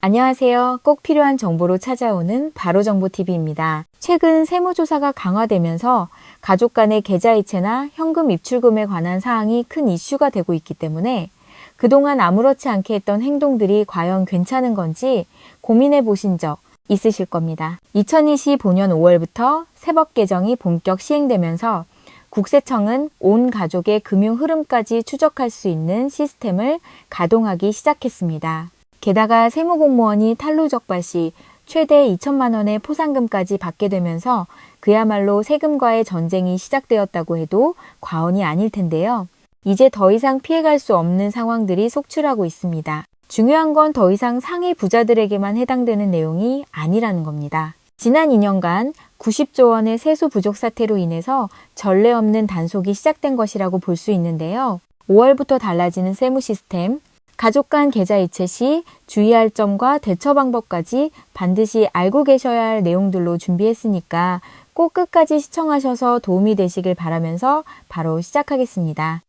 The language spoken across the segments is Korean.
안녕하세요. 꼭 필요한 정보로 찾아오는 바로정보TV입니다. 최근 세무조사가 강화되면서 가족 간의 계좌이체나 현금 입출금에 관한 사항이 큰 이슈가 되고 있기 때문에 그동안 아무렇지 않게 했던 행동들이 과연 괜찮은 건지 고민해 보신 적 있으실 겁니다. 2025년 5월부터 세법 개정이 본격 시행되면서 국세청은 온 가족의 금융 흐름까지 추적할 수 있는 시스템을 가동하기 시작했습니다. 게다가 세무공무원이 탈루적발 시 최대 2천만 원의 포상금까지 받게 되면서 그야말로 세금과의 전쟁이 시작되었다고 해도 과언이 아닐 텐데요. 이제 더 이상 피해갈 수 없는 상황들이 속출하고 있습니다. 중요한 건 더 이상 상위 부자들에게만 해당되는 내용이 아니라는 겁니다. 지난 2년간 90조 원의 세수 부족 사태로 인해서 전례 없는 단속이 시작된 것이라고 볼 수 있는데요. 5월부터 달라지는 세무 시스템, 가족 간 계좌이체 시 주의할 점과 대처 방법까지 반드시 알고 계셔야 할 내용들로 준비했으니까 꼭 끝까지 시청하셔서 도움이 되시길 바라면서 바로 시작하겠습니다.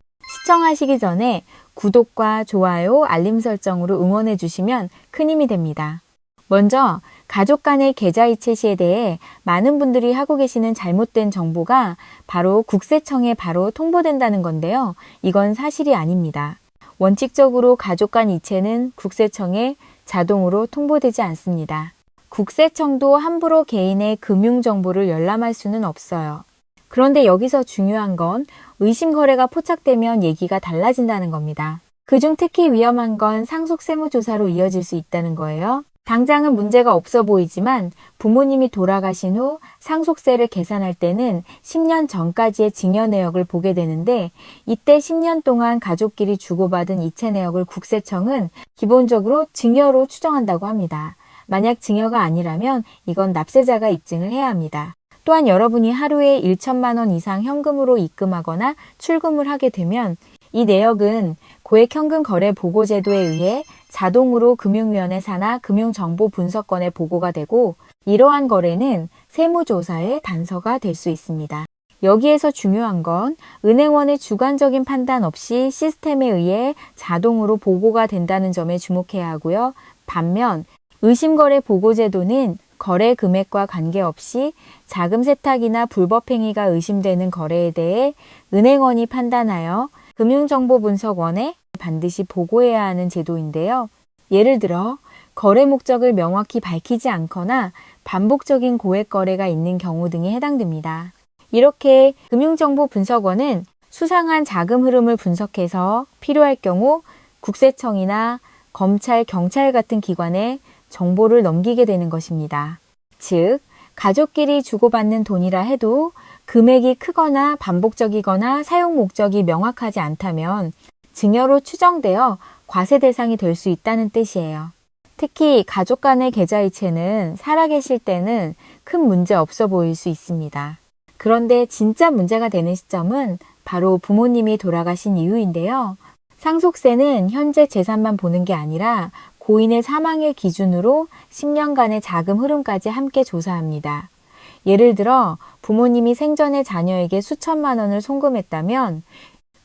시청하시기 전에 구독과 좋아요, 알림 설정으로 응원해 주시면 큰 힘이 됩니다. 먼저 가족 간의 계좌이체 시에 대해 많은 분들이 하고 계시는 잘못된 정보가 바로 국세청에 바로 통보된다는 건데요. 이건 사실이 아닙니다. 원칙적으로 가족 간 이체는 국세청에 자동으로 통보되지 않습니다. 국세청도 함부로 개인의 금융정보를 열람할 수는 없어요. 그런데 여기서 중요한 건 의심 거래가 포착되면 얘기가 달라진다는 겁니다. 그중 특히 위험한 건 상속세무조사로 이어질 수 있다는 거예요. 당장은 문제가 없어 보이지만 부모님이 돌아가신 후 상속세를 계산할 때는 10년 전까지의 증여 내역을 보게 되는데 이때 10년 동안 가족끼리 주고받은 이체 내역을 국세청은 기본적으로 증여로 추정한다고 합니다. 만약 증여가 아니라면 이건 납세자가 입증을 해야 합니다. 또한 여러분이 하루에 1천만 원 이상 현금으로 입금하거나 출금을 하게 되면 이 내역은 고액현금거래보고제도에 의해 자동으로 금융위원회 산하 금융정보분석관에 보고가 되고 이러한 거래는 세무조사의 단서가 될 수 있습니다. 여기에서 중요한 건 은행원의 주관적인 판단 없이 시스템에 의해 자동으로 보고가 된다는 점에 주목해야 하고요. 반면 의심거래 보고제도는 거래 금액과 관계없이 자금 세탁이나 불법행위가 의심되는 거래에 대해 은행원이 판단하여 금융정보분석원에 반드시 보고해야 하는 제도인데요. 예를 들어 거래 목적을 명확히 밝히지 않거나 반복적인 고액 거래가 있는 경우 등에 해당됩니다. 이렇게 금융정보분석원은 수상한 자금 흐름을 분석해서 필요할 경우 국세청이나 검찰, 경찰 같은 기관에 정보를 넘기게 되는 것입니다. 즉, 가족끼리 주고받는 돈이라 해도 금액이 크거나 반복적이거나 사용 목적이 명확하지 않다면 증여로 추정되어 과세 대상이 될 수 있다는 뜻이에요. 특히 가족 간의 계좌이체는 살아계실 때는 큰 문제 없어 보일 수 있습니다. 그런데 진짜 문제가 되는 시점은 바로 부모님이 돌아가신 이후인데요. 상속세는 현재 재산만 보는 게 아니라 고인의 사망일 기준으로 10년간의 자금 흐름까지 함께 조사합니다. 예를 들어 부모님이 생전에 자녀에게 수천만 원을 송금했다면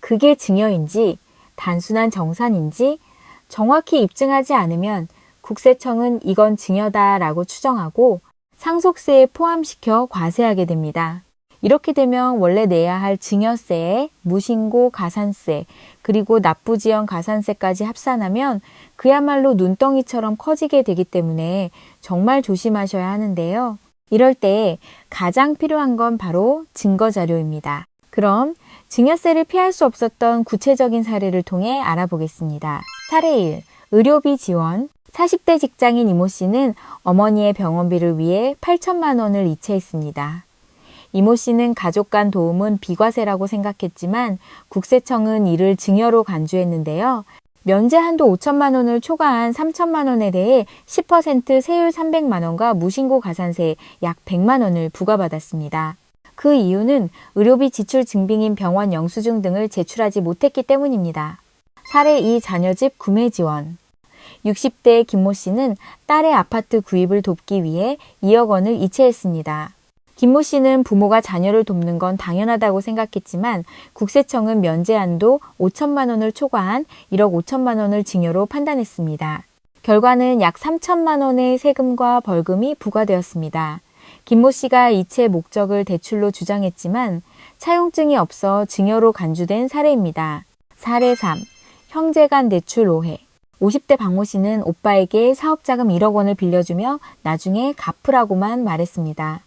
그게 증여인지 단순한 정산인지 정확히 입증하지 않으면 국세청은 이건 증여다라고 추정하고 상속세에 포함시켜 과세하게 됩니다. 이렇게 되면 원래 내야 할 증여세에 무신고 가산세 그리고 납부지연 가산세까지 합산하면 그야말로 눈덩이처럼 커지게 되기 때문에 정말 조심하셔야 하는데요. 이럴 때 가장 필요한 건 바로 증거자료입니다. 그럼 증여세를 피할 수 없었던 구체적인 사례를 통해 알아보겠습니다. 사례 1. 의료비 지원. 40대 직장인 이모 씨는 어머니의 병원비를 위해 8천만 원을 이체했습니다. 이모 씨는 가족 간 도움은 비과세라고 생각했지만 국세청은 이를 증여로 간주했는데요. 면제 한도 5천만 원을 초과한 3천만 원에 대해 10% 세율 300만 원과 무신고 가산세 약 100만 원을 부과받았습니다. 그 이유는 의료비 지출 증빙인 병원 영수증 등을 제출하지 못했기 때문입니다. 사례 2. 자녀집 구매 지원. 60대 김모 씨는 딸의 아파트 구입을 돕기 위해 2억 원을 이체했습니다. 김모 씨는 부모가 자녀를 돕는 건 당연하다고 생각했지만 국세청은 면제 한도 5천만 원을 초과한 1억 5천만 원을 증여로 판단했습니다. 결과는 약 3천만 원의 세금과 벌금이 부과되었습니다. 김모 씨가 이체 목적을 대출로 주장했지만 차용증이 없어 증여로 간주된 사례입니다. 사례 3. 형제 간 대출 오해. 50대 박모 씨는 오빠에게 사업자금 1억 원을 빌려주며 나중에 갚으라고만 말했습니다.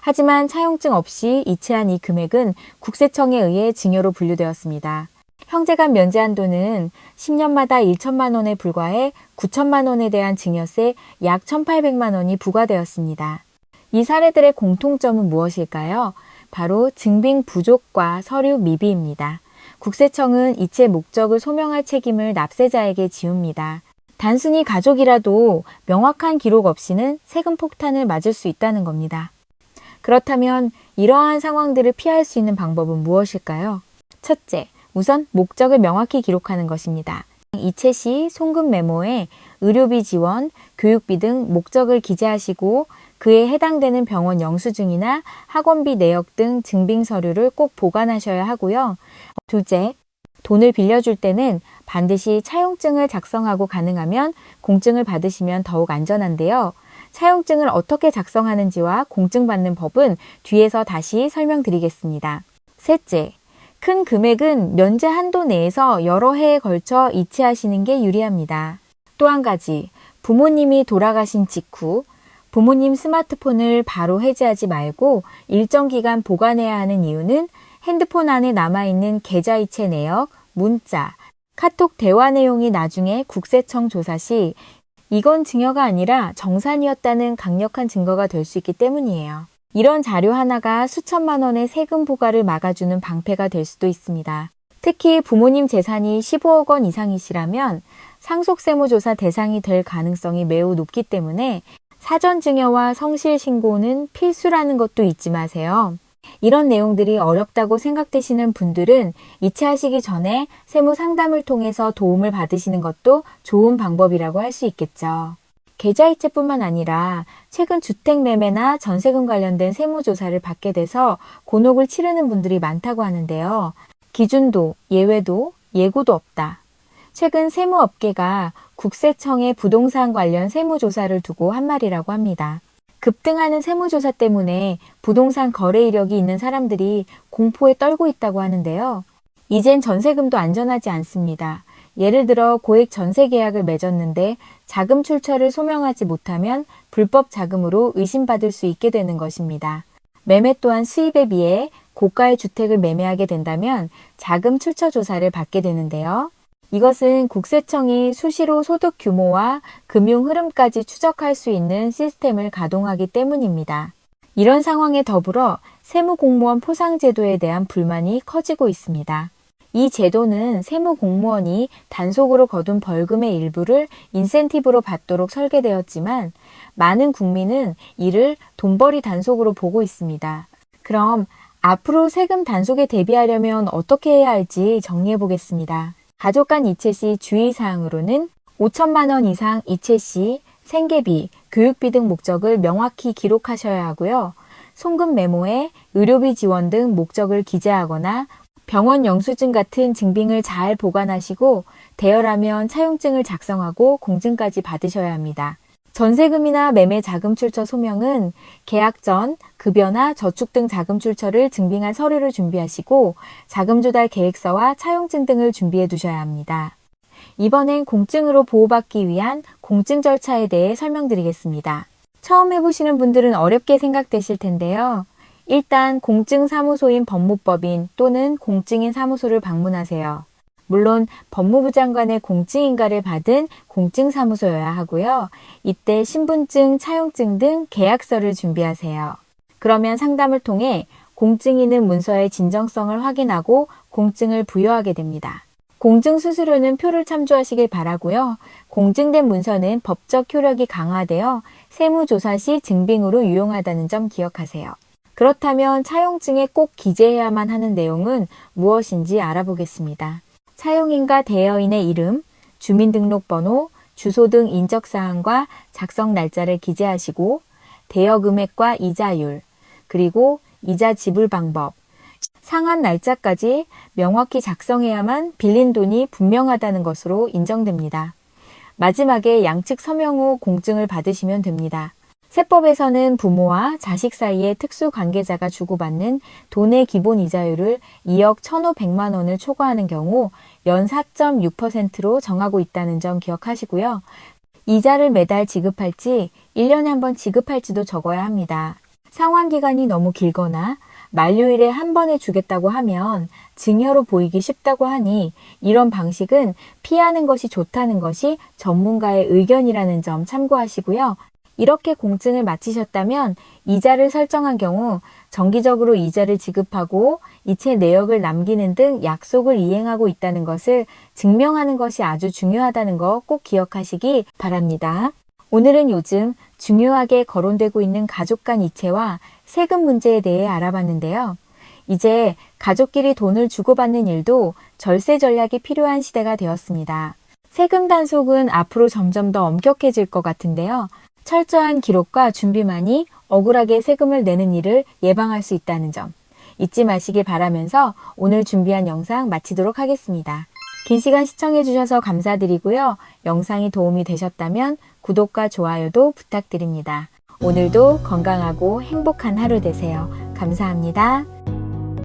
하지만 차용증 없이 이체한 이 금액은 국세청에 의해 증여로 분류되었습니다. 형제간 면제 한도는 10년마다 1천만 원에 불과해 9천만 원에 대한 증여세 약 1,800만 원이 부과되었습니다. 이 사례들의 공통점은 무엇일까요? 바로 증빙 부족과 서류 미비입니다. 국세청은 이체 목적을 소명할 책임을 납세자에게 지웁니다. 단순히 가족이라도 명확한 기록 없이는 세금 폭탄을 맞을 수 있다는 겁니다. 그렇다면 이러한 상황들을 피할 수 있는 방법은 무엇일까요? 첫째, 우선 목적을 명확히 기록하는 것입니다. 이체 시 송금 메모에 의료비 지원, 교육비 등 목적을 기재하시고 그에 해당되는 병원 영수증이나 학원비 내역 등 증빙 서류를 꼭 보관하셔야 하고요. 둘째, 돈을 빌려줄 때는 반드시 차용증을 작성하고 가능하면 공증을 받으시면 더욱 안전한데요. 차용증을 어떻게 작성하는지와 공증받는 법은 뒤에서 다시 설명드리겠습니다. 셋째, 큰 금액은 면제 한도 내에서 여러 해에 걸쳐 이체하시는 게 유리합니다. 또 한 가지, 부모님이 돌아가신 직후 부모님 스마트폰을 바로 해지하지 말고 일정 기간 보관해야 하는 이유는 핸드폰 안에 남아있는 계좌이체 내역, 문자, 카톡 대화 내용이 나중에 국세청 조사 시 이건 증여가 아니라 정산이었다는 강력한 증거가 될 수 있기 때문이에요. 이런 자료 하나가 수천만 원의 세금 부과를 막아주는 방패가 될 수도 있습니다. 특히 부모님 재산이 15억 원 이상이시라면 상속세무조사 대상이 될 가능성이 매우 높기 때문에 사전 증여와 성실 신고는 필수라는 것도 잊지 마세요. 이런 내용들이 어렵다고 생각되시는 분들은 이체하시기 전에 세무 상담을 통해서 도움을 받으시는 것도 좋은 방법이라고 할 수 있겠죠. 계좌이체뿐만 아니라 최근 주택 매매나 전세금 관련된 세무조사를 받게 돼서 곤혹을 치르는 분들이 많다고 하는데요. 기준도, 예외도, 예고도 없다. 최근 세무업계가 국세청의 부동산 관련 세무조사를 두고 한 말이라고 합니다. 급등하는 세무조사 때문에 부동산 거래 이력이 있는 사람들이 공포에 떨고 있다고 하는데요. 이젠 전세금도 안전하지 않습니다. 예를 들어 고액 전세 계약을 맺었는데 자금 출처를 소명하지 못하면 불법 자금으로 의심받을 수 있게 되는 것입니다. 매매 또한 수입에 비해 고가의 주택을 매매하게 된다면 자금 출처 조사를 받게 되는데요. 이것은 국세청이 수시로 소득 규모와 금융 흐름까지 추적할 수 있는 시스템을 가동하기 때문입니다. 이런 상황에 더불어 세무공무원 포상제도에 대한 불만이 커지고 있습니다. 이 제도는 세무공무원이 단속으로 거둔 벌금의 일부를 인센티브로 받도록 설계되었지만 많은 국민은 이를 돈벌이 단속으로 보고 있습니다. 그럼 앞으로 세금 단속에 대비하려면 어떻게 해야 할지 정리해 보겠습니다. 가족 간 이체 시 주의사항으로는 5천만 원 이상 이체 시 생계비, 교육비 등 목적을 명확히 기록하셔야 하고요. 송금 메모에 의료비 지원 등 목적을 기재하거나 병원 영수증 같은 증빙을 잘 보관하시고 대여라면 차용증을 작성하고 공증까지 받으셔야 합니다. 전세금이나 매매 자금 출처 소명은 계약 전 급여나 저축 등 자금 출처를 증빙한 서류를 준비하시고 자금 조달 계획서와 차용증 등을 준비해 두셔야 합니다. 이번엔 공증으로 보호받기 위한 공증 절차에 대해 설명드리겠습니다. 처음 해보시는 분들은 어렵게 생각되실 텐데요. 일단 공증사무소인 법무법인 또는 공증인 사무소를 방문하세요. 물론 법무부 장관의 공증인가를 받은 공증사무소여야 하고요. 이때 신분증, 차용증 등 계약서를 준비하세요. 그러면 상담을 통해 공증인은 문서의 진정성을 확인하고 공증을 부여하게 됩니다. 공증 수수료는 표를 참조하시길 바라고요. 공증된 문서는 법적 효력이 강화되어 세무조사 시 증빙으로 유용하다는 점 기억하세요. 그렇다면 차용증에 꼭 기재해야만 하는 내용은 무엇인지 알아보겠습니다. 차용인과 대여인의 이름, 주민등록번호, 주소 등 인적사항과 작성 날짜를 기재하시고 대여 금액과 이자율, 그리고 이자 지불 방법, 상환 날짜까지 명확히 작성해야만 빌린 돈이 분명하다는 것으로 인정됩니다. 마지막에 양측 서명 후 공증을 받으시면 됩니다. 세법에서는 부모와 자식 사이에 특수 관계자가 주고받는 돈의 기본 이자율을 2억 1,500만 원을 초과하는 경우 연 4.6%로 정하고 있다는 점 기억하시고요. 이자를 매달 지급할지 1년에 한 번 지급할지도 적어야 합니다. 상환기간이 너무 길거나 만료일에 한 번에 주겠다고 하면 증여로 보이기 쉽다고 하니 이런 방식은 피하는 것이 좋다는 것이 전문가의 의견이라는 점 참고하시고요. 이렇게 공증을 마치셨다면 이자를 설정한 경우 정기적으로 이자를 지급하고 이체 내역을 남기는 등 약속을 이행하고 있다는 것을 증명하는 것이 아주 중요하다는 거 꼭 기억하시기 바랍니다. 오늘은 요즘 중요하게 거론되고 있는 가족 간 이체와 세금 문제에 대해 알아봤는데요. 이제 가족끼리 돈을 주고받는 일도 절세 전략이 필요한 시대가 되었습니다. 세금 단속은 앞으로 점점 더 엄격해질 것 같은데요. 철저한 기록과 준비만이 억울하게 세금을 내는 일을 예방할 수 있다는 점 잊지 마시길 바라면서 오늘 준비한 영상 마치도록 하겠습니다. 긴 시간 시청해주셔서 감사드리고요. 영상이 도움이 되셨다면 구독과 좋아요도 부탁드립니다. 오늘도 건강하고 행복한 하루 되세요. 감사합니다.